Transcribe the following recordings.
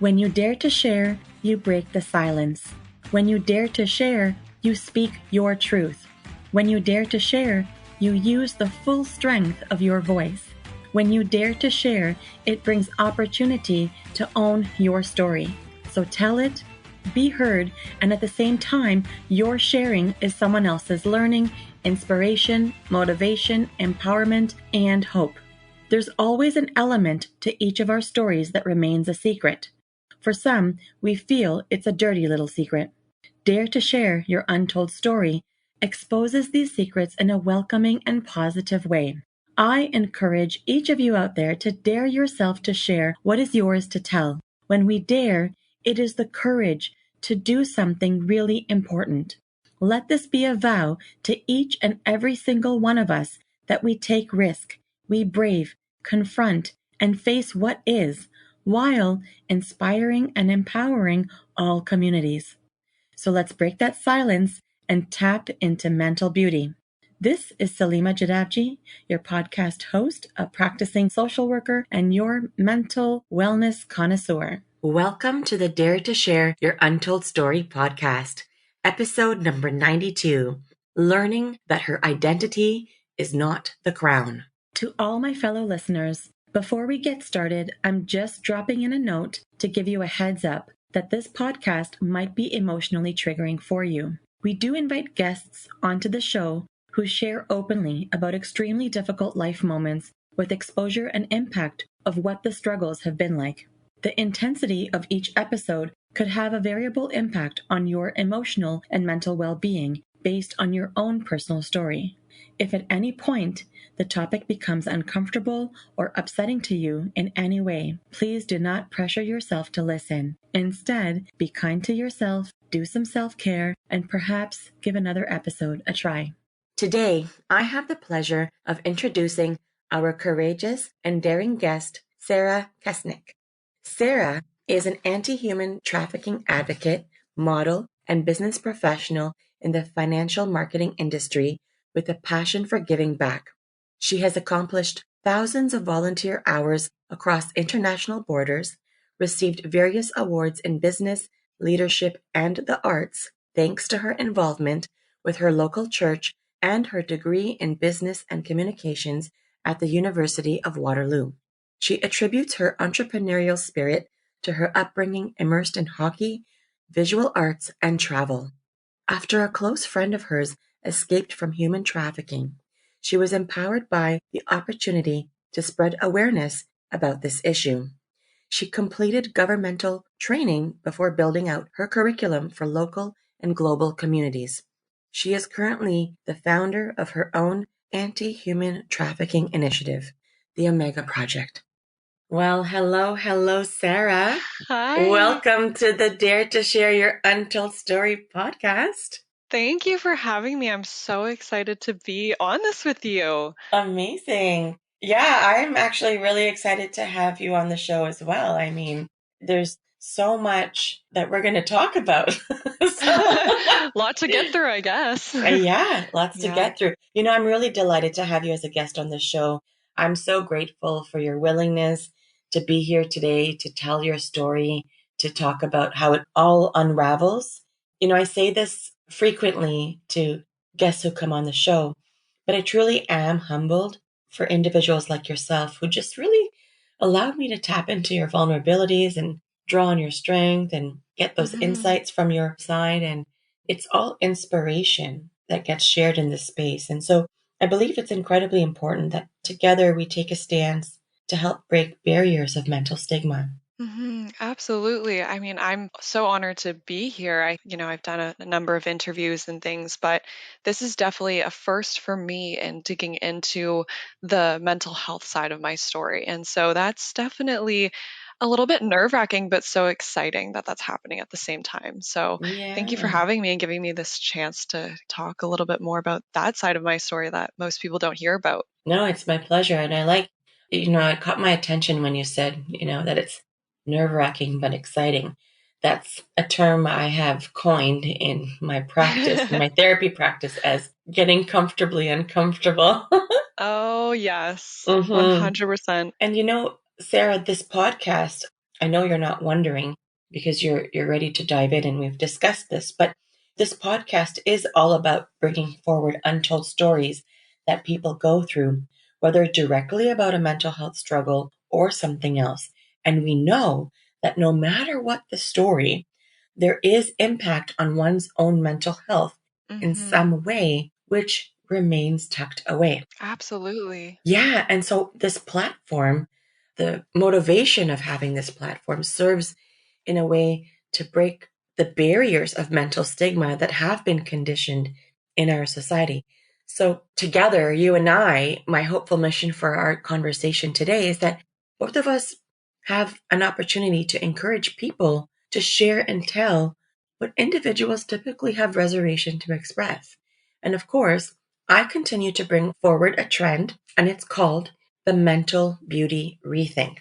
When you dare to share, you break the silence. When you dare to share, you speak your truth. When you dare to share, you use the full strength of your voice. When you dare to share, it brings opportunity to own your story. So tell it, be heard, and at the same time, your sharing is someone else's learning, inspiration, motivation, empowerment, and hope. There's always an element to each of our stories that remains a secret. For some, we feel it's a dirty little secret. Dare to share your untold story exposes these secrets in a welcoming and positive way. I encourage each of you out there to dare yourself to share what is yours to tell. When we dare, it is the courage to do something really important. Let this be a vow to each and every single one of us that we take risk, we brave, confront, and face what is, while inspiring and empowering all communities. So let's break that silence and tap into mental beauty. This is Salima Jadavji, your podcast host, a practicing social worker, and your mental wellness connoisseur. Welcome to the Dare to Share Your Untold Story podcast, episode number 92, Learning that Her Identity is Not the Crown. To all my fellow listeners, before we get started, I'm just dropping in a note to give you a heads up that this podcast might be emotionally triggering for you. We do invite guests onto the show who share openly about extremely difficult life moments with exposure and impact of what the struggles have been like. The intensity of each episode could have a variable impact on your emotional and mental well-being based on your own personal story. If at any point the topic becomes uncomfortable or upsetting to you in any way, please do not pressure yourself to listen. Instead, be kind to yourself, do some self-care, and perhaps give another episode a try. Today, I have the pleasure of introducing our courageous and daring guest, Sarah Kesnick. Sarah is an anti-human trafficking advocate, model, and business professional in the financial marketing industry with a passion for giving back. She has accomplished thousands of volunteer hours across international borders, received various awards in business, leadership, and the arts, thanks to her involvement with her local church and her degree in business and communications at the University of Waterloo. She attributes her entrepreneurial spirit to her upbringing immersed in hockey, visual arts, and travel. After a close friend of hers escaped from human trafficking, she was empowered by the opportunity to spread awareness about this issue. She completed governmental training before building out her curriculum for local and global communities. She is currently the founder of her own anti-human trafficking initiative, the Omega Project. Well, hello, Sarah. Hi. Welcome to the Dare to Share Your Untold Story podcast. Thank you for having me. I'm so excited to be on this with you. Amazing. Yeah, I'm actually really excited to have you on the show as well. I mean, there's so much that we're going to talk about. Lot to get through, I guess. Yeah, lots to Yeah. get through. You know, I'm really delighted to have you as a guest on the show. I'm so grateful for your willingness to be here today, to tell your story, to talk about how it all unravels. You know, I say this frequently to guests who come on the show, but I truly am humbled for individuals like yourself who just really allowed me to tap into your vulnerabilities and draw on your strength and get those insights from your side. And it's all inspiration that gets shared in this space. And so I believe it's incredibly important that together we take a stance to help break barriers of mental stigma. Absolutely. I mean, I'm so honored to be here. I've done a number of interviews and things, but this is definitely a first for me in digging into the mental health side of my story. And so that's definitely a little bit nerve-wracking, but so exciting that that's happening at the same time. So thank you for Yeah. having me and giving me this chance to talk a little bit more about that side of my story that most people don't hear about. No, it's my pleasure. And I like, it caught my attention when you said, that it's nerve-wracking but exciting. That's a term I have coined in my practice, in my therapy practice, as getting comfortably uncomfortable. Oh, yes, Mhm. 100%. And Sarah, this podcast, I know you're not wondering because you're ready to dive in and we've discussed this, but this podcast is all about bringing forward untold stories that people go through, whether directly about a mental health struggle or something else. And we know that no matter what the story, there is impact on one's own mental health in Hmm. some way, which remains tucked away. Absolutely. Yeah. And so this platform, the motivation of having this platform serves in a way to break the barriers of mental stigma that have been conditioned in our society. So, together, you and I, my hopeful mission for our conversation today is that both of us have an opportunity to encourage people to share and tell what individuals typically have reservation to express. And of course, I continue to bring forward a trend, and it's called the mental beauty rethink.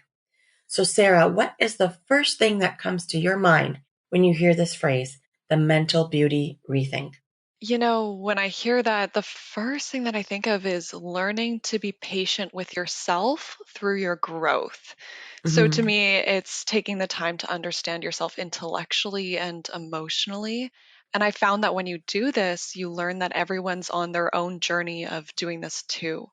So, Sarah, what is the first thing that comes to your mind when you hear this phrase, the mental beauty rethink? When I hear that, the first thing that I think of is learning to be patient with yourself through your growth. So to Mm-hmm. me, it's taking the time to understand yourself intellectually and emotionally. And I found that when you do this, you learn that everyone's on their own journey of doing this too.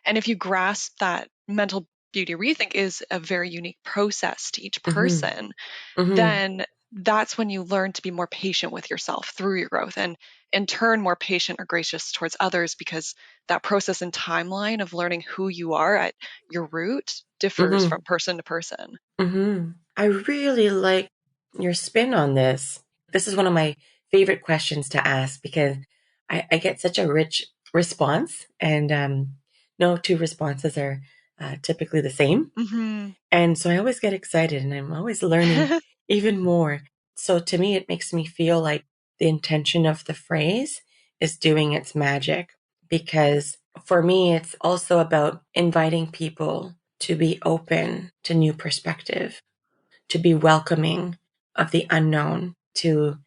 And if you grasp that mental beauty rethink is a very unique process to each Mm-hmm. person, Mm-hmm. then that's when you learn to be more patient with yourself through your growth and in turn more patient or gracious towards others because that process and timeline of learning who you are at your root differs Mm-hmm. from person to person. Mm-hmm. I really like your spin on this. This is one of my favorite questions to ask because I get such a rich response, and no two responses are typically the same. Hmm. And so I always get excited and I'm always learning even more. So to me, it makes me feel like the intention of the phrase is doing its magic because for me, it's also about inviting people to be open to new perspective, to be welcoming of the unknown, to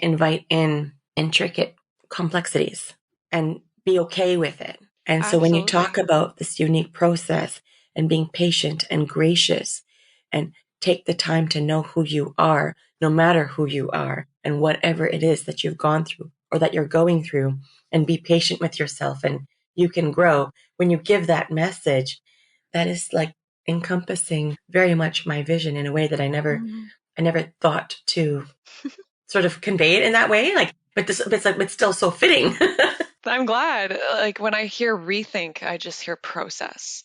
invite in intricate complexities and be okay with it. And so when you talk Absolutely. about this unique process and being patient and gracious and take the time to know who you are, no matter who you are and whatever it is that you've gone through or that you're going through, and be patient with yourself and you can grow. When you give that message, that is like encompassing very much my vision in a way that Mhm. I never thought to sort of convey it in that way. Like, but this, it's like, it's still so fitting. I'm glad. Like when I hear rethink, I just hear process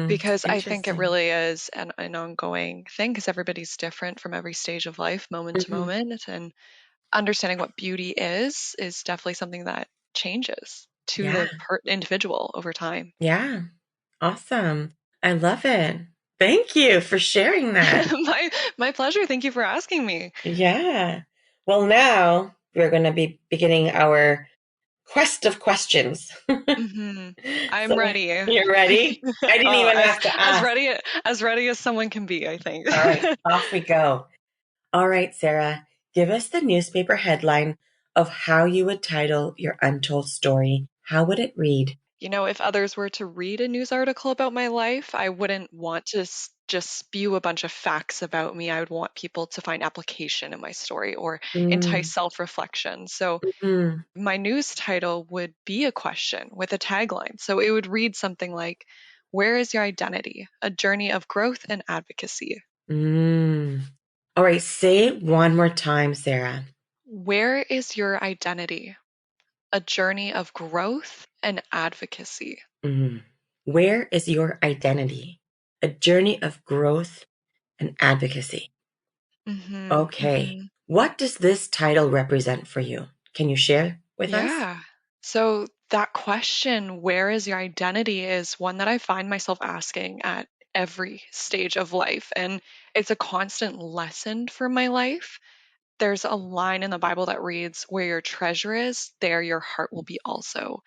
because I think it Interesting. really is an ongoing thing because everybody's different from every stage of life, moment to Hmm. moment. And understanding what beauty is definitely something that changes to Yeah. the individual over time. Yeah. Awesome. I love it. Thank you for sharing that. My pleasure. Thank you for asking me. Yeah. Well, now we're going to be beginning our quest of questions. Hmm. So I'm ready. you're ready? I didn't Oh, even have to as ask. ready as someone can be, I think. All right, off we go. All right, Sarah, give us the newspaper headline of how you would title your untold story. How would it read? If others were to read a news article about my life, I wouldn't want to just spew a bunch of facts about me. I would want people to find application in my story or entice Mm, self-reflection. So mm, my news title would be a question with a tagline. So it would read something like, "Where is your identity? A journey of growth and advocacy." mm. All right, say it one more time, Sarah. Where is your identity? A journey of growth and advocacy. Mm. Where is your identity? A journey of growth and advocacy. Mhm. Okay. Mhm. What does this title represent for you? Can you share with us? Yeah. So that question, where is your identity, is one that I find myself asking at every stage of life. And it's a constant lesson for my life. There's a line in the Bible that reads, "Where your treasure is, there your heart will be also."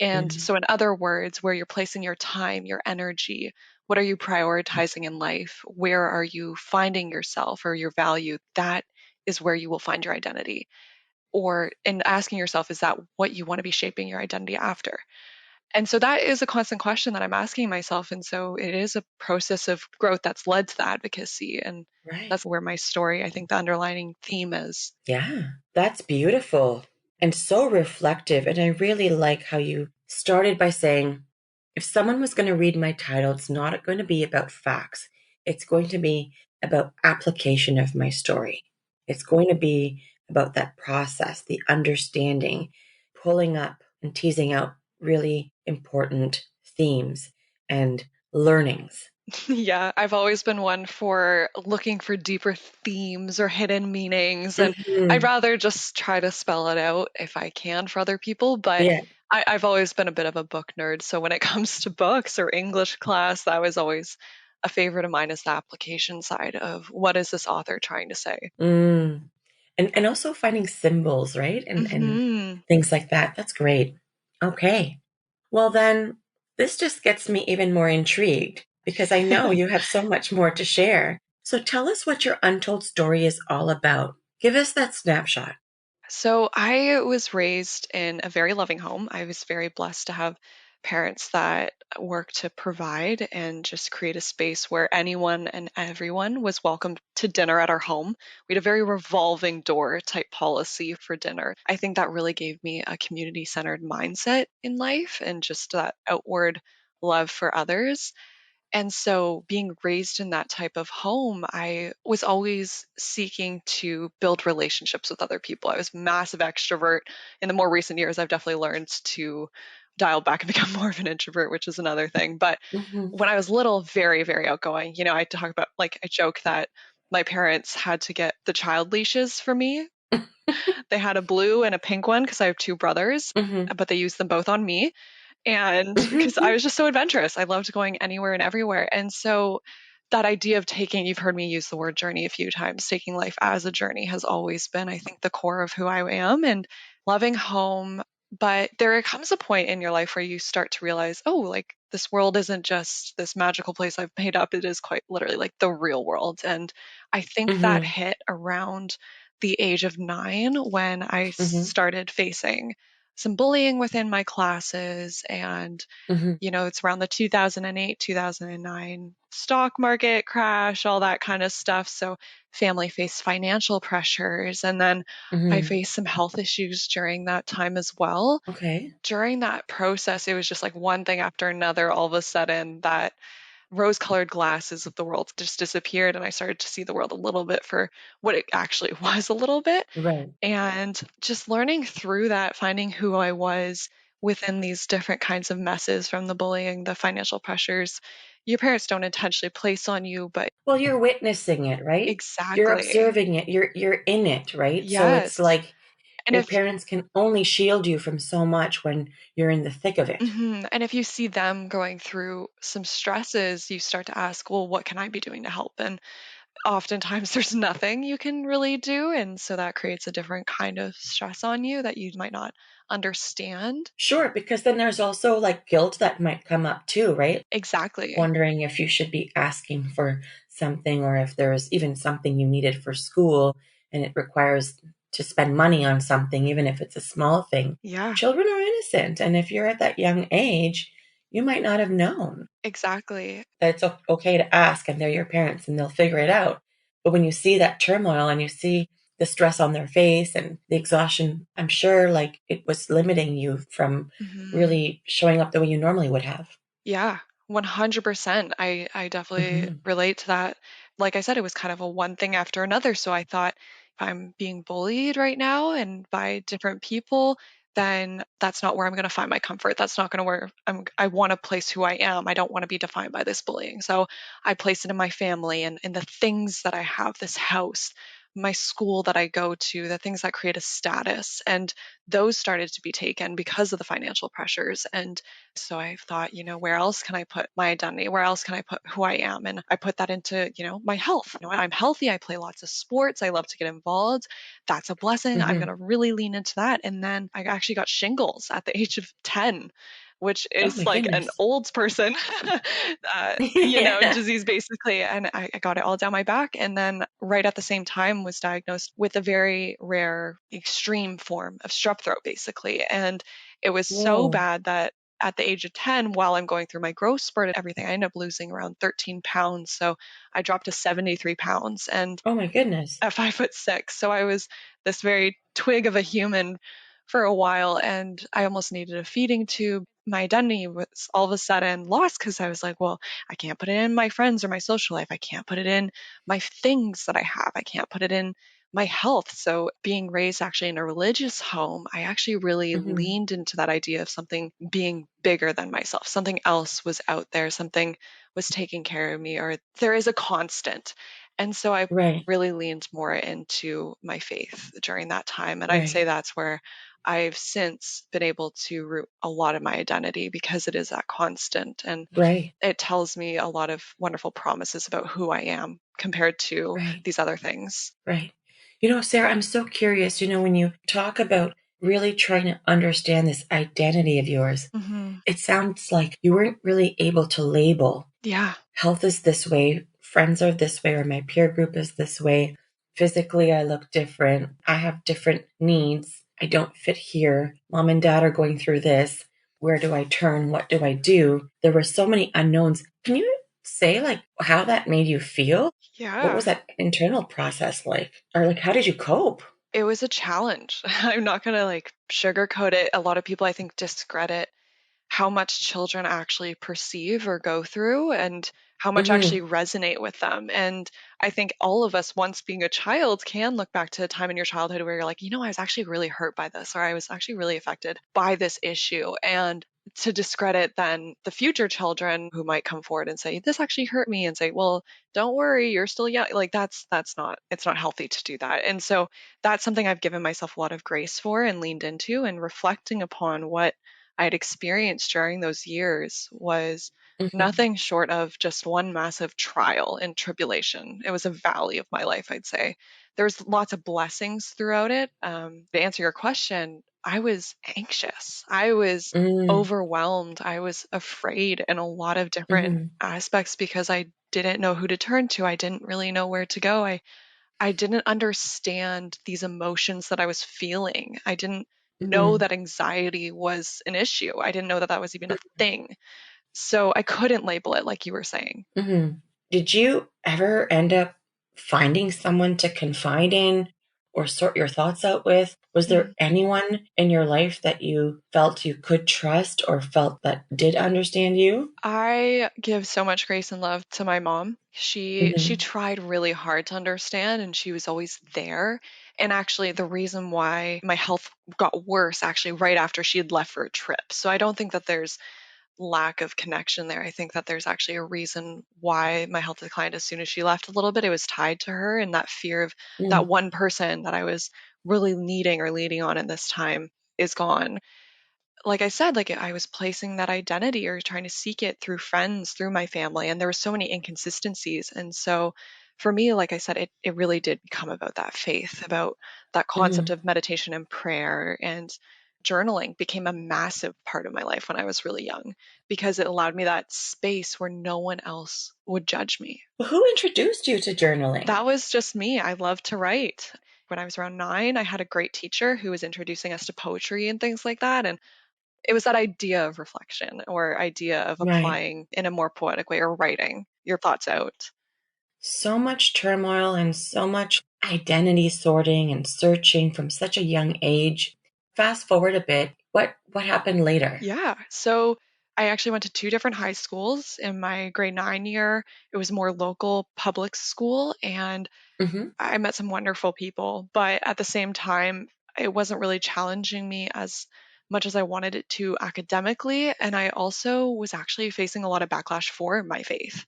And Mm, so, in other words, where you're placing your time, your energy, what are you prioritizing in life? Where are you finding yourself or your value? That is where you will find your identity. Or in asking yourself, is that what you want to be shaping your identity after? And so that is a constant question that I'm asking myself. And so it is a process of growth that's led to the advocacy. And Right. that's where my story, I think the underlining theme is. Yeah, that's beautiful and so reflective. And I really like how you started by saying, if someone was going to read my title, it's not going to be about facts. It's going to be about application of my story. It's going to be about that process, the understanding, pulling up and teasing out really important themes and learnings. Yeah, I've always been one for looking for deeper themes or hidden meanings, and I'd Mhm. rather just try to spell it out if I can for other people. But Yeah. I've always been a bit of a book nerd, so when it comes to books or English class, that was always a favorite of mine is the application side of what is this author trying to say. Mm. And also finding symbols, right? And Hmm. things like that. That's great. Okay. Well then, this just gets me even more intrigued because I know you have so much more to share. So tell us what your untold story is all about. Give us that snapshot. So I was raised in a very loving home. I was very blessed to have parents that work to provide and just create a space where anyone and everyone was welcome to dinner at our home. We had a very revolving door type policy for dinner. I think that really gave me a community centered mindset in life and just that outward love for others. And so, being raised in that type of home, I was always seeking to build relationships with other people. I was a massive extrovert. In the more recent years, I've definitely learned to dial back and become more of an introvert, which is another thing. But Hmm. when I was little, very, very outgoing. I talk about, like, I joke that my parents had to get the child leashes for me. They had a blue and a pink one because I have two brothers, Hmm. but they used them both on me. And because I was just so adventurous, I loved going anywhere and everywhere. And so that idea of taking, you've heard me use the word journey a few times, taking life as a journey has always been, I think, the core of who I am and loving home. But there comes a point in your life where you start to realize, oh, like this world isn't just this magical place I've made up. It is quite literally like the real world. And I think that Hmm. hit around the age of 9 when I Hmm. started facing some bullying within my classes. And Hmm. it's around the 2008 2009 stock market crash, all that kind of stuff. So family faced financial pressures, and then I Hmm. faced some health issues during that time as well. Okay. During that process, it was just like one thing after another. All of a sudden, that rose colored glasses of the world just disappeared, and I started to see the world a little bit for what it actually was, a little bit. Right. And just learning through that, finding who I was within these different kinds of messes, from the bullying, the financial pressures your parents don't intentionally place on you, but Well, you're witnessing it, right? You're exactly. observing it. You're in it, right? So it's Yes. like And your if parents can only shield you from so much when you're in the thick of it. and if you see them going through some stresses, you start to ask, well, what can I be doing to help? And oftentimes there's nothing you can really do, and so that creates a different kind of stress on you that you might not understand. Sure, because then there's also like guilt that might come up too, right? Exactly. Wondering if you should be asking for something or if there's even something you needed for school and it requires to spend money on something, even if it's a small thing. Yeah. Children are innocent. And if you're at that young age, you might not have known Exactly. that it's okay to ask and they're your parents and they'll figure it out. But when you see that turmoil and you see the stress on their face and the exhaustion, I'm sure like it was limiting you from Mhm. really showing up the way you normally would have. Yeah, 100%. I definitely Hmm. relate to that. Like I said, it was kind of a one thing after another. So I thought, if I'm being bullied right now and by different people, then that's not where I'm going to find my comfort. That's not going to where I want to place who I am. I don't want to be defined by this bullying. So I place it in my family and in the things that I have, this house, my school that I go to, the things that create a status. And those started to be taken because of the financial pressures. And so I thought, where else can I put my identity? Where else can I put who I am? And I put that into, my health. I'm healthy. I play lots of sports. I love to get involved. That's a blessing. I'm going Hmm. to really lean into that. And then I actually got shingles at the age of 10, which Oh is my like an goodness. old person, Yeah. disease basically. And I got it all down my back. And then right at the same time was diagnosed with a very rare, extreme form of strep throat, basically. And it was so Whoa. bad that at the age of 10, while I'm going through my growth spurt and everything, I ended up losing around 13 pounds. So I dropped to 73 pounds and Oh my goodness. at 5'6". So I was this very twig of a human for a while, and I almost needed a feeding tube. My identity was all of a sudden lost because I was like, well, I can't put it in my friends or my social life. I can't put it in my things that I have. I can't put it in my health. So being raised actually in a religious home, I actually really Hmm. leaned into that idea of something being bigger than myself. Something else was out there, something was taking care of me, or there is a constant. And so I Right, really leaned more into my faith during that time. And I'd say right, that's where I've since been able to root a lot of my identity because it is that constant. And right, it tells me a lot of wonderful promises about who I am compared to right, these other things. right. Sarah, I'm so curious, when you talk about really trying to understand this identity of yours, Hmm. it sounds like you weren't really able to label Yeah. health is this way, friends are this way, or my peer group is this way. Physically, I look different. I have different needs. I don't fit here. Mom and dad are going through this. Where do I turn? What do I do? There were so many unknowns. Can you say, like, how that made you feel? What Yeah. was that internal process like? Or, like, how did you cope? It was a challenge. I'm not going to like sugarcoat it. A lot of people, I think, discredit how much children actually perceive or go through and how much Mm-hmm. actually resonate with them. And I think all of us, once being a child, can look back to a time in your childhood where you're like, I was actually really hurt by this, or I was actually really affected by this issue. And to discredit then the future children who might come forward and say, this actually hurt me, and say, well, don't worry, you're still young. Like that's not, it's not healthy to do that. And so that's something I've given myself a lot of grace for and leaned into, and reflecting upon what I had experienced during those years was Mm-hmm. nothing short of just one massive trial and tribulation. It was a valley of my life, I'd say. There was lots of blessings throughout it. To answer your question, I was anxious. I was Mm-hmm. overwhelmed. I was afraid in a lot of different Mm-hmm. aspects because I didn't know who to turn to. I didn't really know where to go. I didn't understand these emotions that I was feeling. I didn't know Mm-hmm. that anxiety was an issue. I didn't know that that was even a thing. So I couldn't label it like you were saying. Mm-hmm. Did you ever end up finding someone to confide in or sort your thoughts out with? Was there Mm. anyone in your life that you felt you could trust or felt that did understand you? I give so much grace and love to my mom. She Mm-hmm. tried really hard to understand, and she was always there. And actually the reason why my health got worse actually right after she had left for a trip. So I don't think that there's lack of connection there. I think that there's actually a reason why my health declined as soon as she left a little bit. It was tied to her, and that fear of that one person that I was really needing or leading on in this time is gone. Like I said, like I was placing that identity or trying to seek it through friends, through my family, and there were so many inconsistencies. And so for me, like I said, it really did become about that faith, about that concept Mm-hmm. of meditation and prayer, and journaling became a massive part of my life when I was really young because it allowed me that space where no one else would judge me. Well, who introduced you to journaling? That was just me. I love to write. When I was around 9, I had a great teacher who was introducing us to poetry and things like that. And it was that idea of reflection or idea of Right. applying in a more poetic way or writing your thoughts out. So much turmoil and so much identity sorting and searching from such a young age. Fast forward a bit. What happened later? Yeah. So I actually went to 2 different high schools. In my grade 9 year, it was more local public school, and Mm-hmm. I met some wonderful people. But at the same time, it wasn't really challenging me as much as I wanted it to academically. And I also was actually facing a lot of backlash for my faith.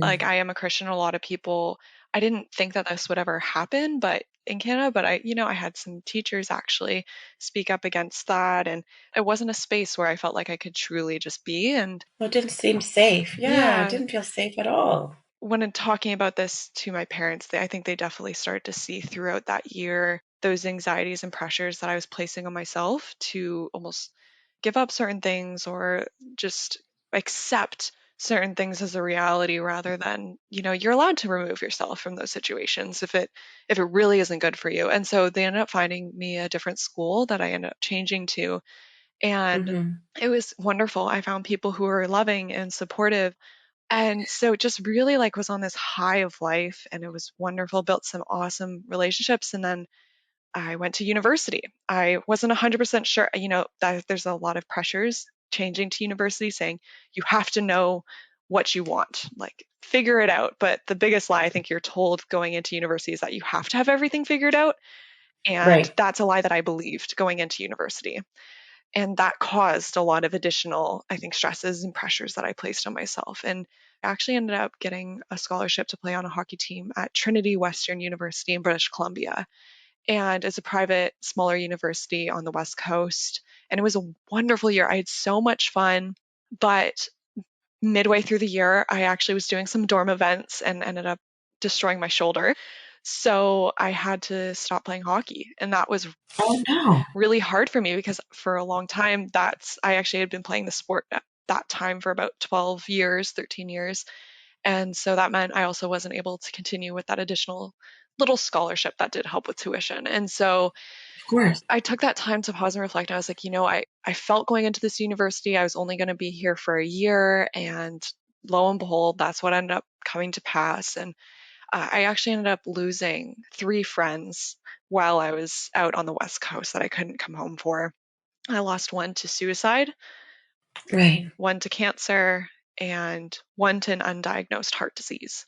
Like, Mm. I am a Christian. A lot of people, I didn't think that this would ever happen, but in Canada, but I had some teachers actually speak up against that. And it wasn't a space where I felt like I could truly just be. And Well, it didn't seem safe. Yeah, it yeah, didn't feel safe at all. when in talking about this to my parents, I think they definitely started to see throughout that year those anxieties and pressures that I was placing on myself to almost give up certain things or just accept certain things as a reality rather than, you're allowed to remove yourself from those situations if it really isn't good for you. And so they ended up finding me a different school that I ended up changing to, And Mm-hmm. it was wonderful. I found people who were loving and supportive. And so just really like was on this high of life, and it was wonderful, built some awesome relationships. And then I went to university. I wasn't 100% sure, that there's a lot of pressures changing to university saying you have to know what you want, like figure it out. But the biggest lie I think you're told going into university is that you have to have everything figured out. And Right. that's a lie that I believed going into university. And that caused a lot of additional, I think, stresses and pressures that I placed on myself. And I actually ended up getting a scholarship to play on a hockey team at Trinity Western University in British Columbia. And it's a private, smaller university on the West Coast. And it was a wonderful year. I had so much fun. But midway through the year, I actually was doing some dorm events and ended up destroying my shoulder. So I had to stop playing hockey. And that was Oh no. really hard for me because for a long time, I actually had been playing the sport at that time for about 12 years, 13 years. And so that meant I also wasn't able to continue with that additional little scholarship that did help with tuition. And so Of course. I took that time to pause and reflect. And I was like, I felt going into this university, I was only going to be here for a year. And lo and behold, that's what ended up coming to pass. And I actually ended up losing 3 friends while I was out on the West Coast that I couldn't come home for. I lost one to suicide, Right. one to cancer, and one to an undiagnosed heart disease.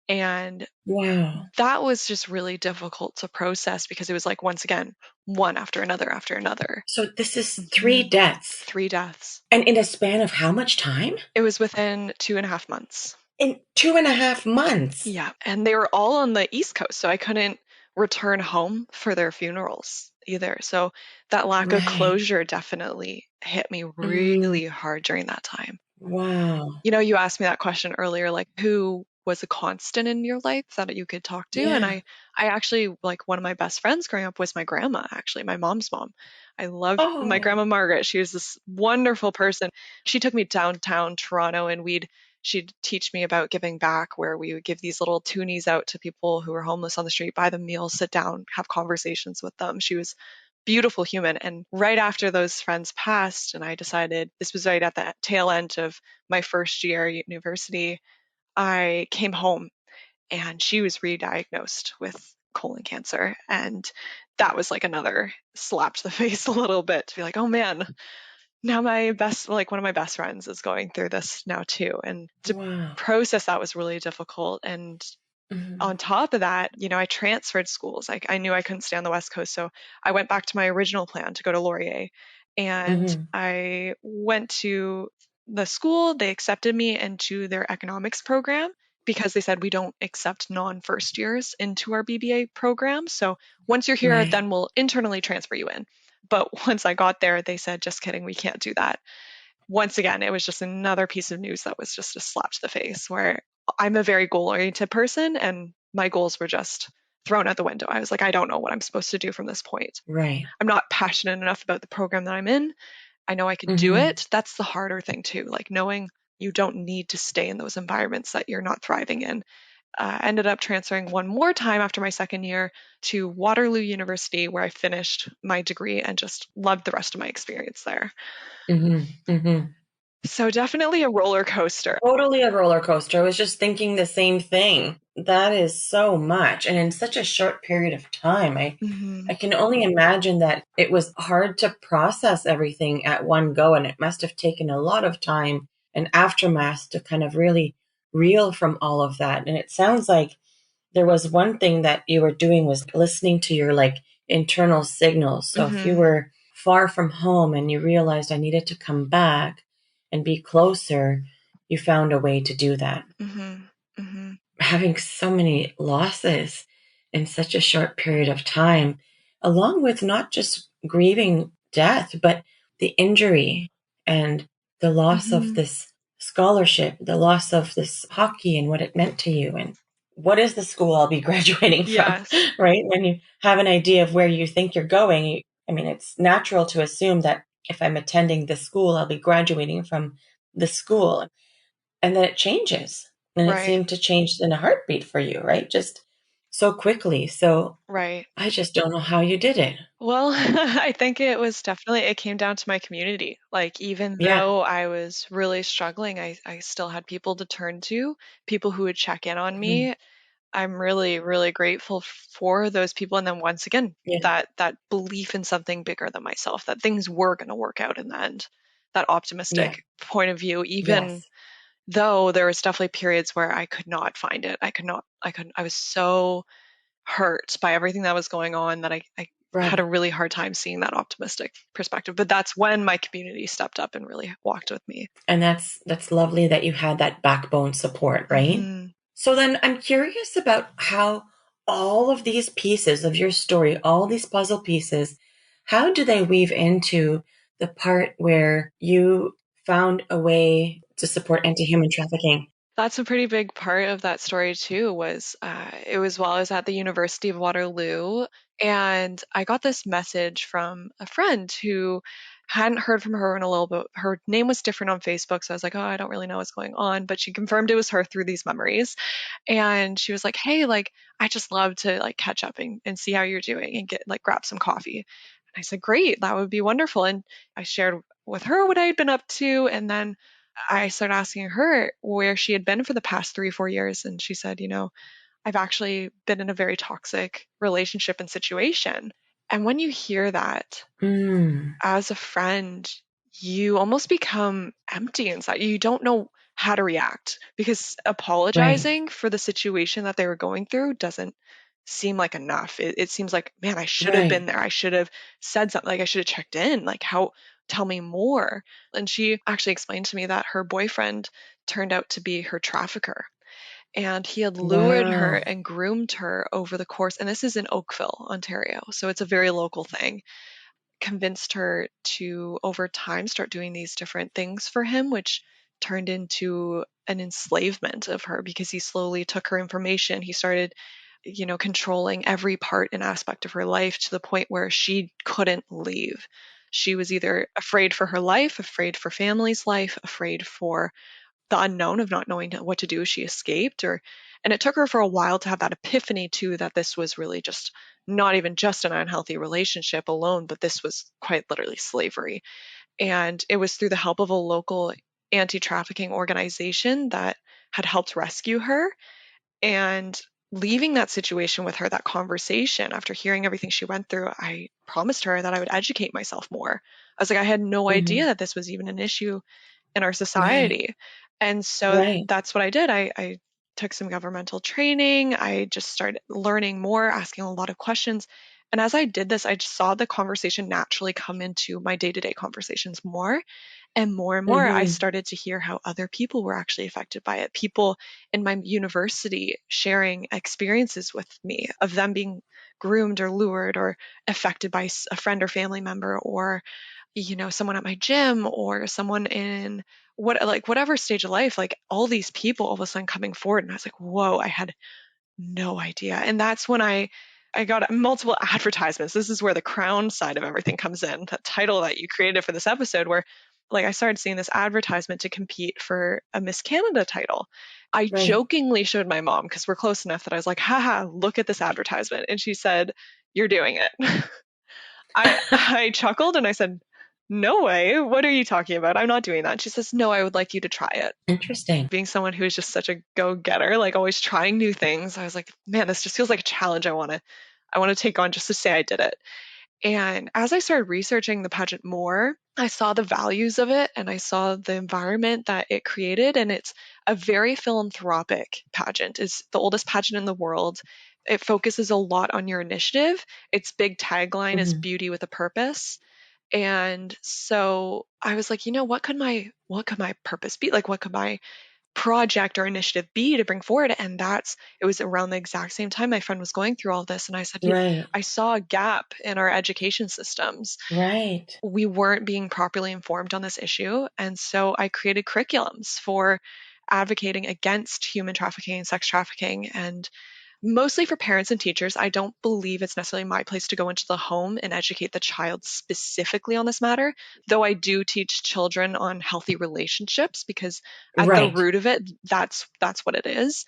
And Wow. that was just really difficult to process because it was like, once again, one after another after another. So this is three hmm deaths. 3 deaths. And in a span of how much time? It was within 2.5 months. In 2.5 months. Yeah, and they were all on the East Coast, so I couldn't return home for their funerals either. So that lack of Right. closure definitely hit me Mm, really hard during that time. wow. You asked me that question earlier, like who was a constant in your life that you could talk to? And Yeah. I actually, like, one of my best friends growing up was my grandma, actually, my mom's mom. I loved my Oh, grandma Margaret. She was this wonderful person. She took me downtown Toronto, and she'd teach me about giving back, where we would give these little toonies out to people who were homeless on the street, buy them meals, sit down, have conversations with them. She was beautiful human. And right after those friends passed, and I decided this was right at the tail end of my first year at university, I came home and she was re-diagnosed with colon cancer. And that was like another slap to the face a little bit to be like, oh man, now one of my best friends is going through this now too. And to wow. process that was really difficult. And Hmm. on top of that, I transferred schools. I knew I couldn't stay on the West Coast, so I went back to my original plan to go to Laurier. And Hmm. I went to the school. They accepted me into their economics program because they said we don't accept non-first years into our BBA program. So once you're here, Right. then we'll internally transfer you in. But once I got there, they said, just kidding, we can't do that. Once again, it was just another piece of news that was just a slap to the face, where I'm a very goal oriented person and my goals were just thrown out the window. I was like, I don't know what I'm supposed to do from this point. Right. I'm not passionate enough about the program that I'm in. I know I could do Hmm. it. That's the harder thing, too, like knowing you don't need to stay in those environments that you're not thriving in. Ended up transferring one more time after my second year to Waterloo University, where I finished my degree and just loved the rest of my experience there. Hmm. Hmm. So definitely a roller coaster. Totally a roller coaster. I was just thinking the same thing. That is so much. And in such a short period of time, I hmm can only imagine that it was hard to process everything at one go. And it must have taken a lot of time and aftermath to kind of really reel from all of that. And it sounds like there was one thing that you were doing was listening to your like internal signals. So if you hmm were far from home and you realized I needed to come back and be closer, you found a way to do that. hmm hmm Having so many losses in such a short period of time, along with not just grieving death, but the injury and the loss of hmm this scholarship, the loss of this hockey and what it meant to you. And what is the school I'll be graduating from, Yes. right? When you have an idea of where you think you're going, I mean, it's natural to assume that if I'm attending this school, I'll be graduating from the school. And then it changes. And it Right. seemed to change in a heartbeat for you, right? Just so quickly. So Right. I just don't know how you did it. Well, I think it was definitely, it came down to my community. Like, even Yeah. though I was really struggling, I still had people to turn to, people who would check in on Mhm. me. I'm really, really grateful for those people. And then once again, Yeah. that belief in something bigger than myself, that things were going to work out in the end, that Yeah. optimistic point of view, even Yes. though there was definitely periods where I could not find it. I was so hurt by everything that was going on that I had a Right. really hard time seeing that optimistic perspective. But that's when my community stepped up and really walked with me. And that's lovely that you had that backbone support, right? Hmm. So then I'm curious about how all of these pieces of your story, all these puzzle pieces, how do they weave into the part where you found a way to support anti-human trafficking? That's a pretty big part of that story too. Was it was while I was at the University of Waterloo, and I got this message from a friend who hadn't heard from her in a little bit. Her name was different on Facebook, so I was like, oh, I don't really know what's going on. But she confirmed it was her through these memories, and she was like, hey, like I just love to like catch up and see how you're doing and get like grab some coffee. And I said, great, that would be wonderful. And I shared with her what I had been up to, and then I started asking her where she had been for the past 3, 4 years. And she said, I've actually been in a very toxic relationship and situation. And when you hear that Mm, as a friend, you almost become empty inside. You don't know how to react because right, apologizing for the situation that they were going through doesn't seem like enough. It seems like, man, I should have been right. there. I should have said something. Like, I should have checked in. Like, how, tell me more. And she actually explained to me that her boyfriend turned out to be her trafficker. And he had lured her Wow. and groomed her over the course. And this is in Oakville, Ontario. So it's a very local thing, convinced her to, over time, start doing these different things for him, which turned into an enslavement of her because he slowly took her information. He started, controlling every part and aspect of her life to the point where she couldn't leave. She was either afraid for her life, afraid for family's life, afraid for the unknown of not knowing what to do if she escaped, or and it took her for a while to have that epiphany too, that this was really just not even just an unhealthy relationship alone, but this was quite literally slavery. And it was through the help of a local anti-trafficking organization that had helped rescue her. And leaving that situation with her, that conversation, after hearing everything she went through, I promised her that I would educate myself more. I was like, I had no idea Hmm. that this was even an issue in our Right, society. And so right. that's what I did. I took some governmental training. I just started learning more, asking a lot of questions. And as I did this, I just saw the conversation naturally come into my day to day conversations more. And more, I Hmm. started to hear how other people were actually affected by it. People in my university sharing experiences with me of them being groomed or lured or affected by a friend or family member, or someone at my gym, or someone in whatever stage of life, like all these people all of a sudden coming forward. And I was like, whoa, I had no idea. And that's when I got multiple advertisements. This is where the crown side of everything comes in, that title that you created for this episode, where like I started seeing this advertisement to compete for a Miss Canada title. I Right. jokingly showed my mom because we're close enough that I was like, haha, look at this advertisement. And she said, you're doing it. I chuckled and I said, no way. What are you talking about? I'm not doing that. And she says, no, I would like you to try it. Interesting. Being someone who is just such a go-getter, like always trying new things, I was like, man, this just feels like a challenge I want to take on just to say I did it. And as I started researching the pageant more, I saw the values of it and I saw the environment that it created. And it's a very philanthropic pageant. It's the oldest pageant in the world. It focuses a lot on your initiative. Its big tagline is Hmm. beauty with a purpose. And so I was like, what could my purpose be? Like, what could my project or initiative be to bring forward? And it was around the exact same time my friend was going through all this. And I said, Right, I saw a gap in our education systems. right. We weren't being properly informed on this issue. And so I created curriculums for advocating against human trafficking and sex trafficking, and mostly for parents and teachers. I don't believe it's necessarily my place to go into the home and educate the child specifically on this matter, though I do teach children on healthy relationships because at the Right. root of it, that's what it is.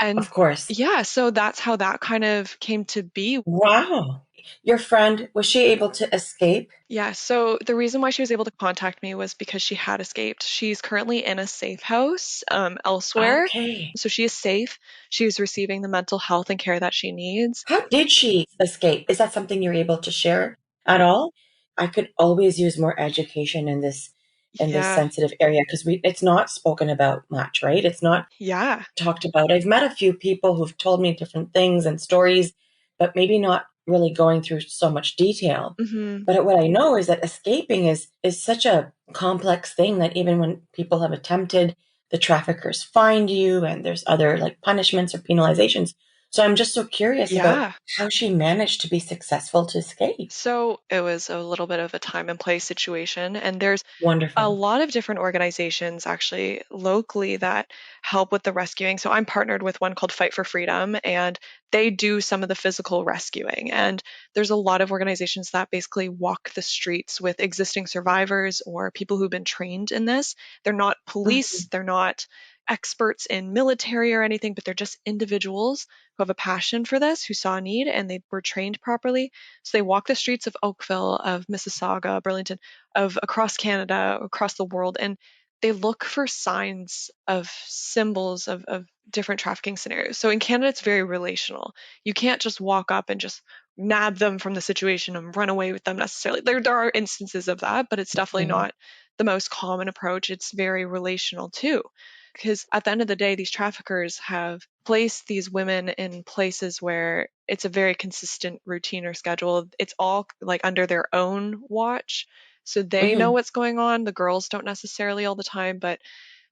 And Of course. yeah, so that's how that kind of came to be. Wow. Your friend, was she able to escape? Yeah, so the reason why she was able to contact me was because she had escaped. She's currently in a safe house elsewhere. Okay. So she is safe. She is receiving the mental health and care that she needs. How did she escape? Is that something you're able to share at all? I could always use more education in this Yeah, sensitive area because we it's not spoken about much, right? It's not yeah. talked about. I've met a few people who've told me different things and stories, but maybe not really going through so much detail. Hmm. But what I know is that escaping is such a complex thing that even when people have attempted, the traffickers find you and there's other like punishments or penalizations. So I'm just so curious about Yeah. how she managed to be successful to escape. So it was a little bit of a time and place situation. And there's a Wonderful. lot of different organizations actually locally that help with the rescuing. So I'm partnered with one called Fight for Freedom, and they do some of the physical rescuing. And there's a lot of organizations that basically walk the streets with existing survivors or people who've been trained in this. They're not police, Mhm. they're not experts in military or anything, but they're just individuals who have a passion for this, who saw a need, and they were trained properly. So they walk the streets of Oakville, of Mississauga, Burlington, of across Canada, across the world, and they look for signs of symbols of different trafficking scenarios. So in Canada, it's very relational. You can't just walk up and just nab them from the situation and run away with them necessarily. There are instances of that, but it's definitely Mhm. not the most common approach. It's very relational too. Because at the end of the day, these traffickers have placed these women in places where it's a very consistent routine or schedule. It's all like under their own watch. So they know Mhm. what's going on. The girls don't necessarily all the time, but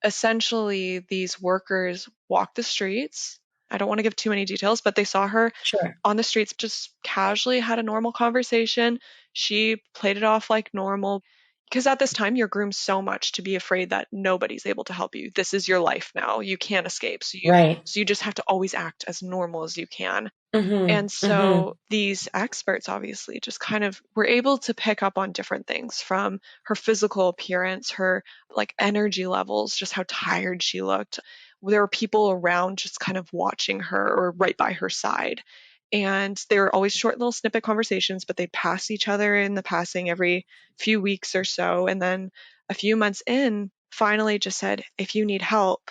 essentially, these workers walk the streets. I don't want to give too many details, but they saw her Sure. on the streets, just casually had a normal conversation. She played it off like normal. Because at this time, you're groomed so much to be afraid that nobody's able to help you. This is your life now. You can't escape. Right. So you just have to always act as normal as you can. Mhm. And so Mhm. these experts obviously just kind of were able to pick up on different things from her physical appearance, her like energy levels, just how tired she looked. There were people around just kind of watching her or right by her side. And they were always short little snippet conversations, but they'd pass each other in the passing every few weeks or so. And then a few months in, finally just said, if you need help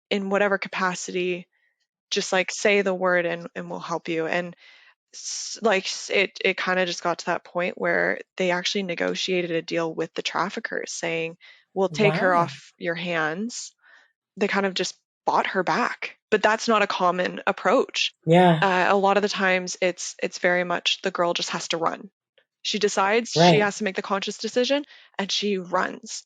in whatever capacity, just like say the word and we'll help you. And like it kind of just got to that point where they actually negotiated a deal with the traffickers saying, we'll take her Wow. off your hands. They kind of just bought her back, but that's not a common approach. Yeah. A lot of the times it's very much the girl just has to run. She decides she Right. has to make the conscious decision and she runs.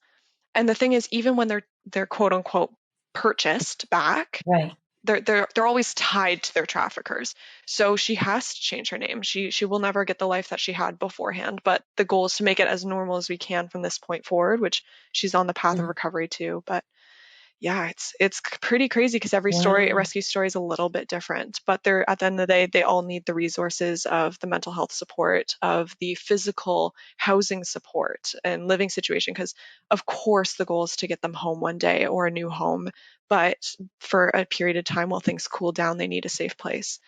And the thing is, even when they're quote unquote purchased back, Right. they're always tied to their traffickers. So she has to change her name. She will never get the life that she had beforehand, but the goal is to make it as normal as we can from this point forward, which she's on the path of Mhm. recovery too. But yeah, it's pretty crazy because every story, Wow. rescue story is a little bit different, but they're at the end of the day, they all need the resources of the mental health support, of the physical housing support and living situation. Because of course the goal is to get them home one day or a new home, but for a period of time while things cool down, they need a safe place.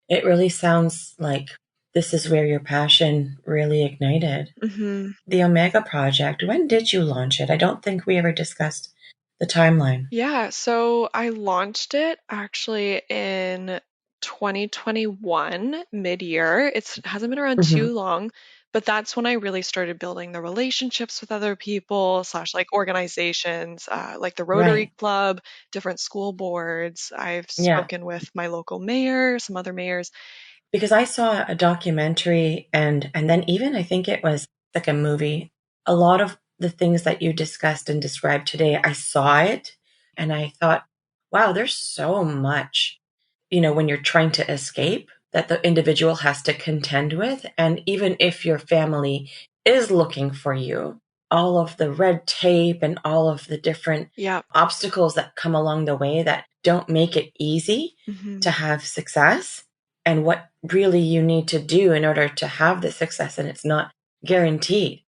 It really sounds like this is where your passion really ignited. Hmm. The Omega Project, when did you launch it? I don't think we ever discussed the timeline. Yeah, so I launched it actually in 2021 mid-year. It hasn't been around Hmm. too long, but that's when I really started building the relationships with other people slash like organizations, like the Rotary Right. Club, different school boards. I've Yeah. spoken with my local mayor, some other mayors. Because I saw a documentary and then even I think it was like a movie. A lot of the things that you discussed and described today, I saw it and I thought, wow, there's so much, when you're trying to escape that the individual has to contend with. And even if your family is looking for you, all of the red tape and all of the different Yeah. obstacles that come along the way that don't make it easy to Hmm. have success and what really you need to do in order to have the success. And it's not guaranteed.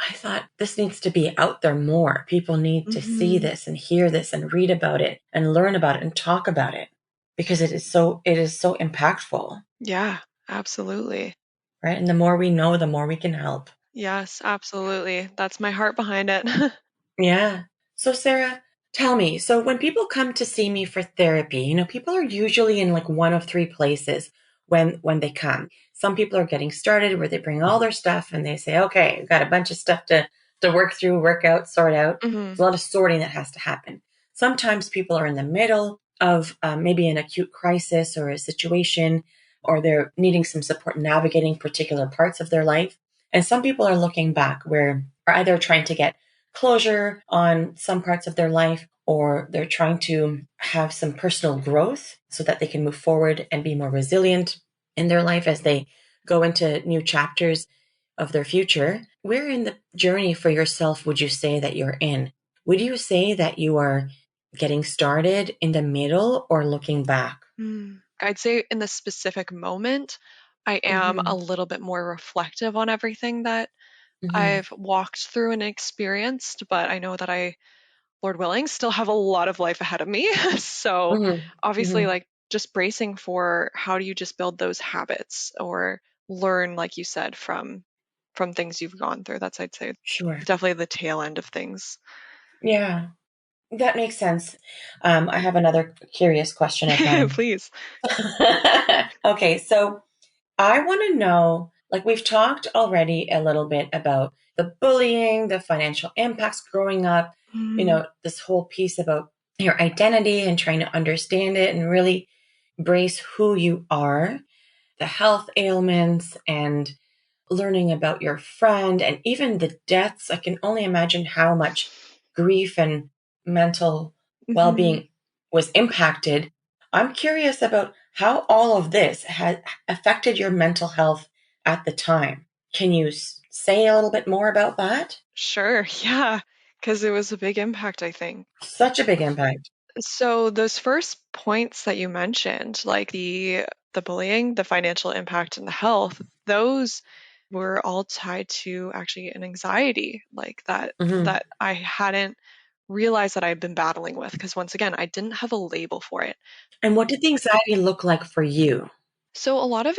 I thought this needs to be out there more. People need to see Hmm. this and hear this and read about it and learn about it and talk about it. because it is so impactful, Yeah, absolutely. right? And the more we know, the more we can help. Yes, absolutely. That's my heart behind it. Yeah. So Sarah, tell me, so when people come to see me for therapy, people are usually in like one of three places when they come. Some people are getting started where they bring all their stuff and they say, okay, I've got a bunch of stuff to work through, work out, sort out. Hmm. There's a lot of sorting that has to happen. Sometimes people are in the middle of maybe an acute crisis or a situation, or they're needing some support navigating particular parts of their life. And some people are looking back where are either trying to get closure on some parts of their life, or they're trying to have some personal growth so that they can move forward and be more resilient in their life as they go into new chapters of their future. Where in the journey for yourself would you say that you're in? Would you say that you are getting started, in the middle, or looking back? I'd say in the specific moment, I am a Mm-hmm. little bit more reflective on everything that Mm-hmm. I've walked through and experienced, but I know that Lord willing, still have a lot of life ahead of me. So Mm-hmm. obviously, Mm-hmm. like just bracing for how do you just build those habits or learn, like you said, from things you've gone through. That's I'd say Sure. definitely the tail end of things. Yeah, that makes sense. I have another curious question of mine. Please. Okay, so I want to know, like we've talked already a little bit about the bullying, the financial impacts growing up, Mm, this whole piece about your identity and trying to understand it and really embrace who you are, the health ailments and learning about your friend and even the deaths. I can only imagine how much grief and mental well mhm. being was impacted. I'm curious about how all of this had affected your mental health at the time. Can you say a little bit more about that? Sure, yeah, because it was a big impact, I think. Such a big impact. So those first points that you mentioned, like the bullying, the financial impact, and the health, those were all tied to actually an anxiety like that Hmm. that I hadn't realized that I'd been battling with because once again, I didn't have a label for it. And what did the anxiety look like for you? So a lot of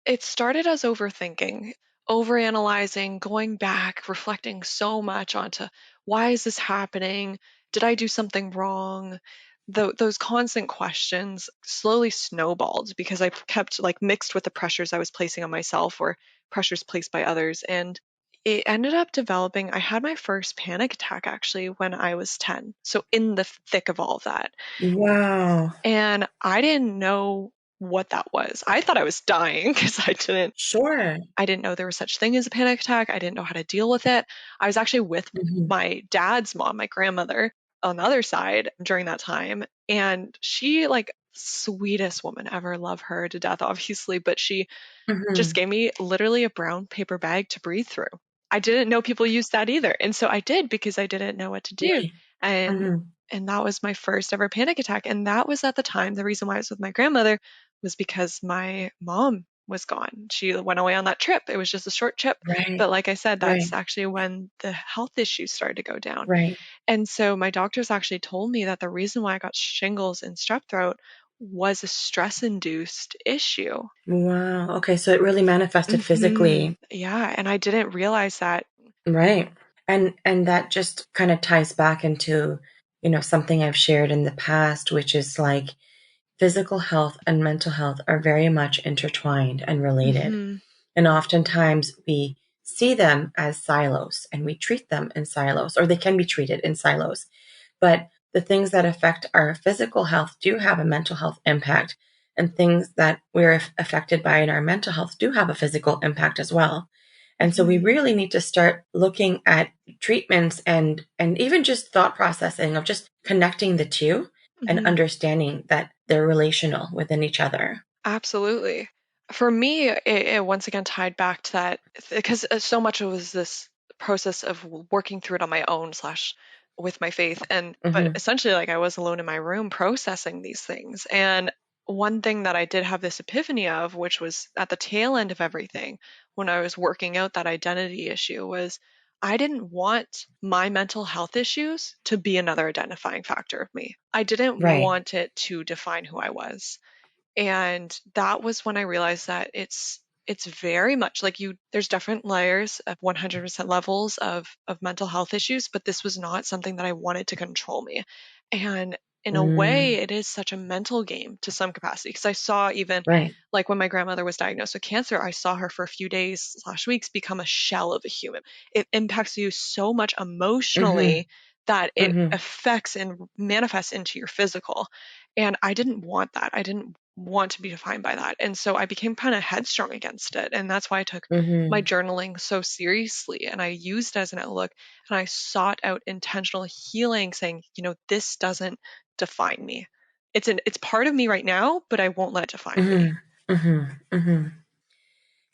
it started as overthinking, overanalyzing, going back, reflecting so much onto why is this happening? Did I do something wrong? Those constant questions slowly snowballed because I kept like mixed with the pressures I was placing on myself or pressures placed by others. And it ended up developing. I had my first panic attack actually when I was 10. So in the thick of all of that. Wow. And I didn't know what that was. I thought I was dying because Sure. I didn't know there was such thing as a panic attack. I didn't know how to deal with it. I was actually with Hmm. my dad's mom, my grandmother, on the other side during that time. And she like sweetest woman ever, love her to death, obviously, but she just Hmm. gave me literally a brown paper bag to breathe through. I didn't know people used that either. And so I did because I didn't know what to do. Right. And Hmm. and that was my first ever panic attack. And that was at the time the reason why I was with my grandmother was because my mom was gone. She went away on that trip. It was just a short trip. Right. But like I said, Right. that's actually when the health issues started to go down. Right. And so my doctors actually told me that the reason why I got shingles and strep throat was a stress induced issue. Wow. Okay, so it really manifested physically. Yeah, and I didn't realize that. Right. And that just kind of ties back into, something I've shared in the past, which is like physical health and mental health are very much intertwined and related. Mhm. And oftentimes we see them as silos and we treat them in silos, or they can be treated in silos. But the things that affect our physical health do have a mental health impact, and things that we're affected by in our mental health do have a physical impact as well. And so we Mhm. really need to start looking at treatments and even just thought processing of just connecting the two and Mhm. understanding that they're relational within each other. Absolutely. For me, it once again tied back to that because so much of it was this process of working through it on my own slash with my faith. And but Hmm. essentially like I was alone in my room processing these things. And one thing that I did have this epiphany of, which was at the tail end of everything, when I was working out that identity issue, was I didn't want my mental health issues to be another identifying factor of me. I didn't Right. want it to define who I was. And that was when I realized that it's very much like you there's different layers of 100% levels of mental health issues, but this was not something that I wanted to control me. And in a way, Mm, it is such a mental game to some capacity, because I saw, even right. like when my grandmother was diagnosed with cancer, I saw her for a few days slash weeks become a shell of a human. It impacts you so much Mm-hmm. emotionally that it Mm-hmm. affects and manifests into your physical. And I didn't want that. I didn't want to be defined by that. And so I became kind of headstrong against it. And that's why I took my Mm-hmm. journaling so seriously, and I used it as an outlook, and I sought out intentional healing, saying, this doesn't define me. It's part of me right now, but I won't let it define me. Mm-hmm. Mm-hmm. Mm-hmm.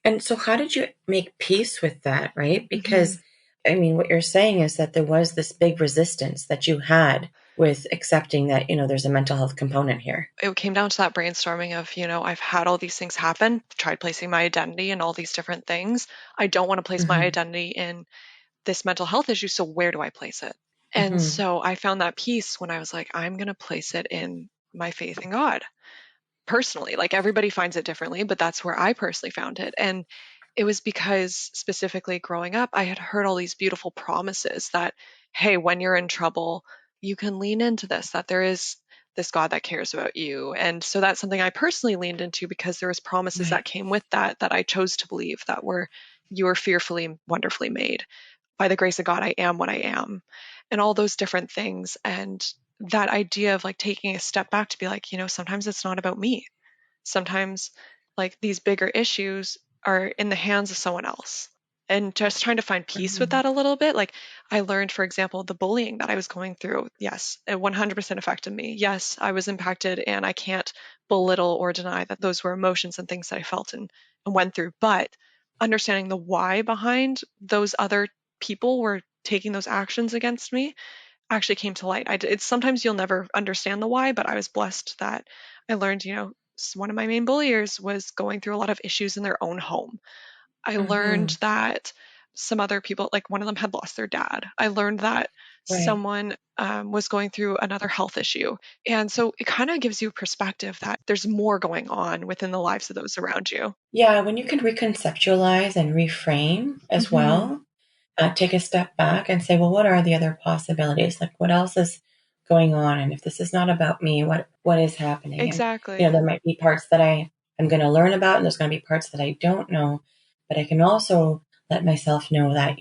And so, how did you make peace with that, right? Hmm. Because, I mean, what you're saying is that there was this big resistance that you had with accepting that, there's a mental health component here. It came down to that brainstorming of, I've had all these things happen, tried placing my identity in all these different things. I don't want to place my Mm-hmm. identity in this mental health issue. So where do I place it? And Mm-hmm. so I found that peace when I was like, I'm going to place it in my faith in God. Personally, like, everybody finds it differently, but that's where I personally found it. And it was because, specifically growing up, I had heard all these beautiful promises that, hey, when you're in trouble, you can lean into this, that there is this God that cares about you. And so that's something I personally leaned into, because there was promises that Right. came with that I chose to believe, that were, you are fearfully and wonderfully made. By the grace of God, I am what I am, and all those different things. And that idea of like taking a step back to be like, sometimes it's not about me. Sometimes, like, these bigger issues are in the hands of someone else. And just trying to find peace with Mm-hmm. that a little bit. Like, I learned, for example, the bullying that I was going through. Yes, it 100% affected me. Yes, I was impacted, and I can't belittle or deny that those were emotions and things that I felt and went through. But understanding the why behind those other people were taking those actions against me actually came to light. It's sometimes you'll never understand the why, but I was blessed that I learned, one of my main bulliers was going through a lot of issues in their own home. I Mm-hmm. learned that some other people, like one of them had lost their dad. I learned that Right. someone was going through another health issue. And so it kind of gives you perspective that there's more going on within the lives of those around you. Yeah, when you can reconceptualize and reframe as Hmm. well, take a step back and say, well, what are the other possibilities? Like, what else is going on? And if this is not about me, what is happening? And Exactly. there might be parts that I am going to learn about, and there's going to be parts that I don't know. But I can also let myself know that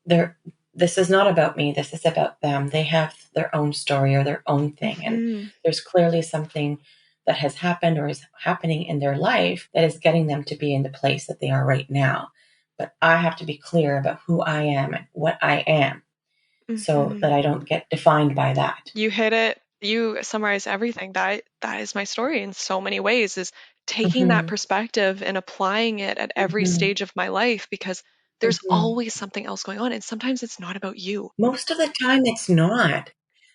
they're this is not about me. This is about them. They have their own story or their own thing, and Hmm. there's clearly something that has happened or is happening in their life that is getting them to be in the place that they are right now. But I have to be clear about who I am and what I am, so Hmm. that I don't get defined by that. You hit it. You summarize everything. That is my story in so many ways, is taking that Hmm. perspective and applying it at every Hmm. stage of my life, because there's Hmm. always something else going on, and sometimes it's not about you. Most of the time, it's not.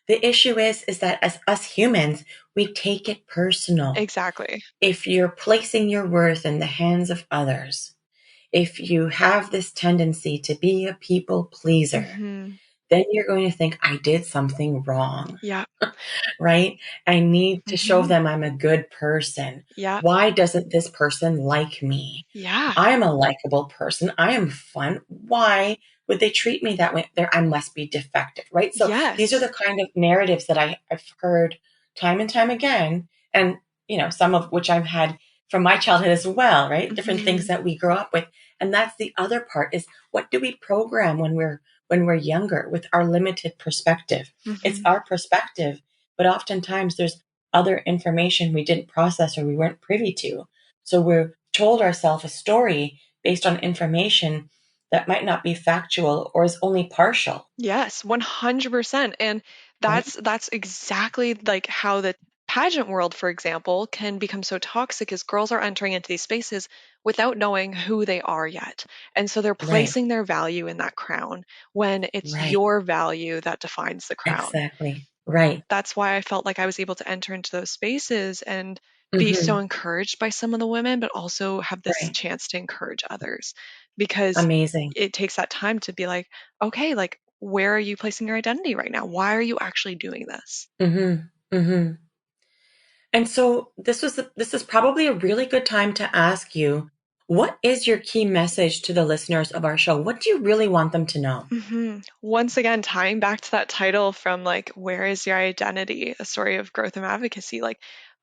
The issue is that as us humans, we take it personal. Exactly. If you're placing your worth in the hands of others, if you have this tendency to be a people pleaser, Hmm. then you're going to think, I did something wrong, Yeah. right? I need to show Hmm. them I'm a good person. Yeah. Why doesn't this person like me? Yeah. I am a likable person. I am fun. Why would they treat me that way? There, I must be defective, right? So these are Yes. the kind of narratives that I've heard time and time again, and some of which I've had from my childhood as well, right? Different things Hmm. that we grow up with, and that's the other part: is what do we program when we're younger with our limited perspective? It's Hmm. our perspective, but oftentimes there's other information we didn't process or we weren't privy to. So we're told ourselves a story based on information that might not be factual or is only partial, Yes, 100%. And right? that's exactly like how the pageant world, for example, can become so toxic, as girls are entering into these spaces without knowing who they are yet. And so they're Right, placing their value in that crown when it's right, your value that defines the crown. exactly, right. That's why I felt like I was able to enter into those spaces and be so Mm-hmm. encouraged by some of the women, but also have this Right. chance to encourage others because Amazing. it takes that time to be like, okay, like, where are you placing your identity right now? Why are you actually doing this? Mm-hmm. Mm-hmm. And so this is probably a really good time to ask you, what is your key message to the listeners of our show? What do you really want them to know? Once again, tying back to that title from like, where is your identity? A story of growth and advocacy. Like,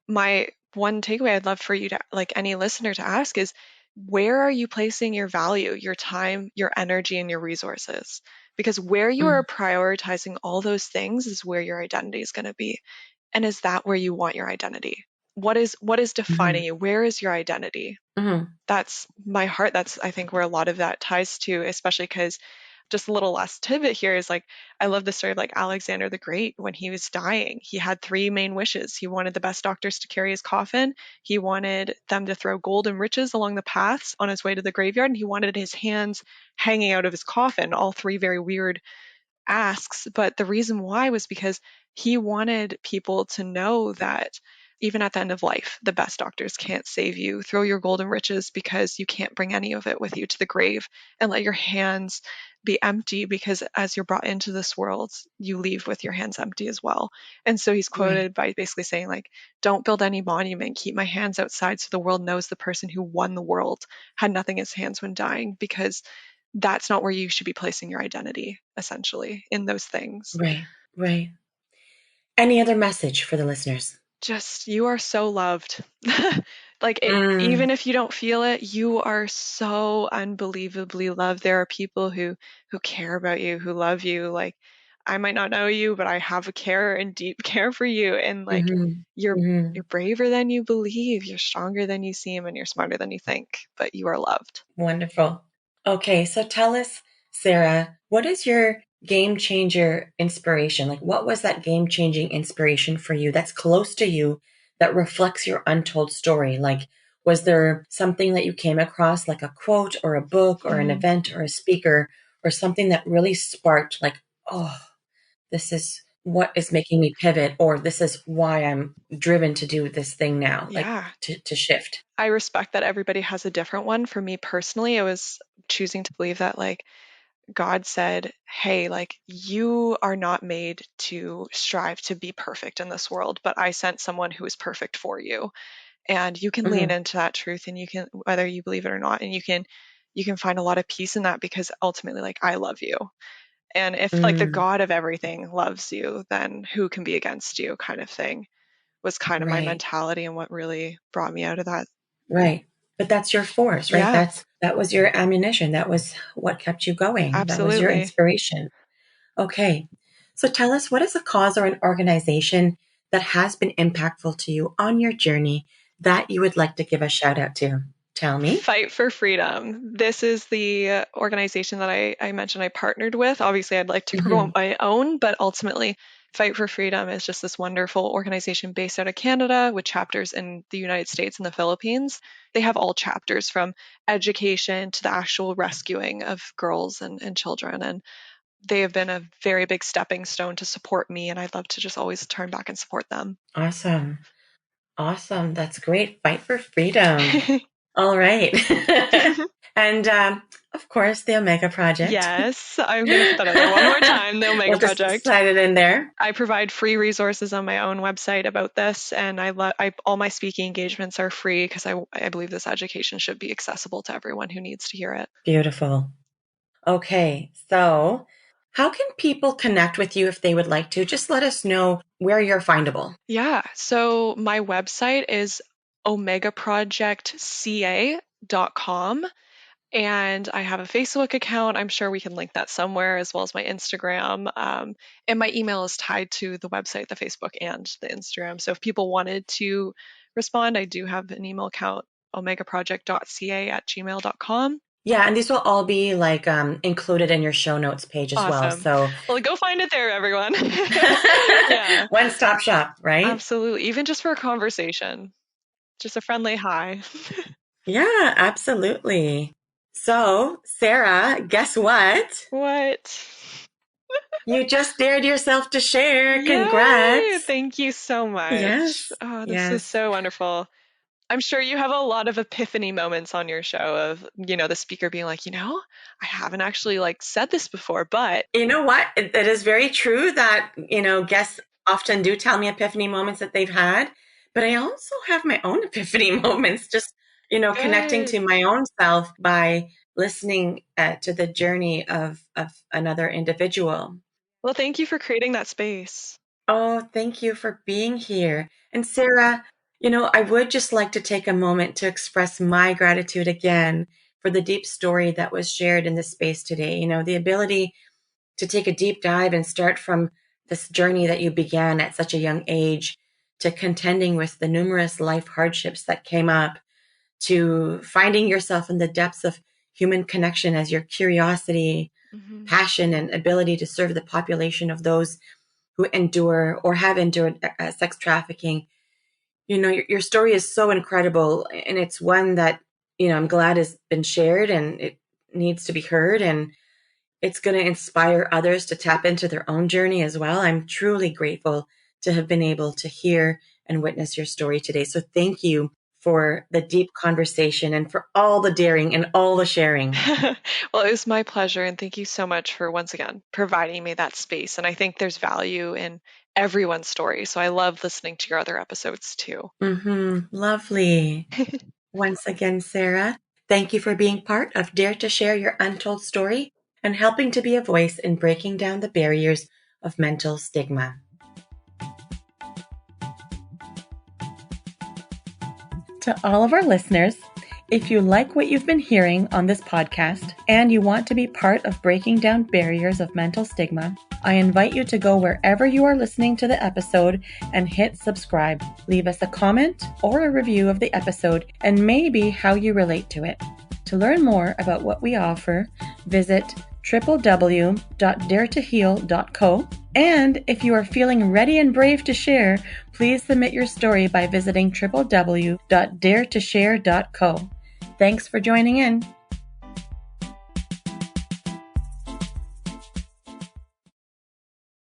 my one takeaway I'd love for you to, like, any listener to ask is, where are you placing your value, your time, your energy, and your resources? Because where you are Mm, prioritizing all those things is where your identity is going to be. And is that where you want your identity? What is mhm, defining you? Where is your identity? mhm, That's my heart. That's, I think, where a lot of that ties to, especially because, just a little last tidbit here is like, I love the story of like Alexander the Great. When he was dying, he had three main wishes. He wanted the best doctors to carry his coffin, he wanted them to throw gold and riches along the paths on his way to the graveyard, and he wanted his hands hanging out of his coffin. All three very weird asks, but the reason why was because he wanted people to know that even at the end of life, the best doctors can't save you. Throw your golden riches because you can't bring any of it with you to the grave, and let your hands be empty because as you're brought into this world, you leave with your hands empty as well. And so he's right, quoted by basically saying, like, don't build any monument, keep my hands outside so the world knows the person who won the world had nothing in his hands when dying, because that's not where you should be placing your identity, essentially, in those things. right, right. Any other message for the listeners? Just, you are so loved. Like, it, Mm, even if you don't feel it, you are so unbelievably loved. There are people who care about you, who love you. Like, I might not know you, but I have a care and deep care for you. And like, mhm, you're mhm. you're braver than you believe, you're stronger than you seem, and you're smarter than you think, but you are loved. Wonderful. Okay, so tell us, Sarah, what is your game changer inspiration? Like, what was that game changing inspiration for you that's close to you that reflects your untold story? Like, was there something that you came across, like a quote or a book or an Mhm. event or a speaker or something that really sparked, like, oh, this is what is making me pivot, or this is why I'm driven to do this thing now, like Yeah. to shift? I respect that everybody has a different one. For me personally, I was choosing to believe that, like, God said, hey, like, you are not made to strive to be perfect in this world, but I sent someone who is perfect for you. And you can lean Hmm. into that truth, and you can, whether you believe it or not, and you can find a lot of peace in that, because ultimately, like, I love you. And if like the Mm, God of everything loves you, then who can be against you, kind of thing, was kind of my right. mentality and what really brought me out of that. Right. But that's your force, right? Yeah, That was your ammunition. That was what kept you going. That was your absolutely. inspiration. Okay. So tell us, what is a cause or an organization that has been impactful to you on your journey that you would like to give a shout out to? Tell me. Fight for Freedom. This is the organization that I mentioned I partnered with. Obviously, I'd like to promote Hmm. my own, but ultimately, Fight for Freedom is just this wonderful organization based out of Canada with chapters in the United States and the Philippines. They have all chapters from education to the actual rescuing of girls and children. And they have been a very big stepping stone to support me. And I'd love to just always turn back and support them. Awesome. Awesome. That's great. Fight for freedom. All right. And of course, the Omega Project. Yes, I'm going to put that out there one more time, the We'll Omega just Project. slide it in there. I provide free resources on my own website about this, and all my speaking engagements are free because I believe this education should be accessible to everyone who needs to hear it. Beautiful. Okay, so how can people connect with you if they would like to? Just let us know where you're findable. Yeah, so my website is omegaprojectca.com, and I have a Facebook account. I'm sure we can link that somewhere, as well as my Instagram. And my email is tied to the website, the Facebook, and the Instagram. So if people wanted to respond, I do have an email account, omegaproject.ca@gmail.com. Yeah, and these will all be like included in your show notes page as well. Awesome. So Well, go find it there, everyone. Yeah, one stop shop, right? absolutely. Even just for a conversation, just a friendly hi. Yeah, absolutely. So, Sarah, guess what? What? You just dared yourself to share. Yay! Congrats. Thank you so much. Yes. Oh, this is Yes. so wonderful. I'm sure you have a lot of epiphany moments on your show of, the speaker being like, I haven't actually like said this before, but You know what? It is very true that, guests often do tell me epiphany moments that they've had, but I also have my own epiphany moments, just, connecting good. to my own self by listening to the journey of another individual. Well, thank you for creating that space. Oh, thank you for being here. And Sarah, I would just like to take a moment to express my gratitude again for the deep story that was shared in this space today. The ability to take a deep dive and start from this journey that you began at such a young age to contending with the numerous life hardships that came up, to finding yourself in the depths of human connection as your curiosity, Hmm. passion, and ability to serve the population of those who endure or have endured sex trafficking. Your story is so incredible, and it's one that, I'm glad has been shared, and it needs to be heard, and it's going to inspire others to tap into their own journey as well. I'm truly grateful to have been able to hear and witness your story today. So thank you for the deep conversation and for all the daring and all the sharing. Well, it was my pleasure, and thank you so much for once again providing me that space. And I think there's value in everyone's story. So I love listening to your other episodes too. Lovely. Once again, Sarah, thank you for being part of Dare to Share Your Untold Story and helping to be a voice in breaking down the barriers of mental stigma. To all of our listeners, if you like what you've been hearing on this podcast and you want to be part of breaking down barriers of mental stigma, I invite you to go wherever you are listening to the episode and hit subscribe. Leave us a comment or a review of the episode and maybe how you relate to it. To learn more about what we offer, visit www.daretoheal.co. And if you are feeling ready and brave to share, please submit your story by visiting www.daretoshare.co. Thanks for joining in.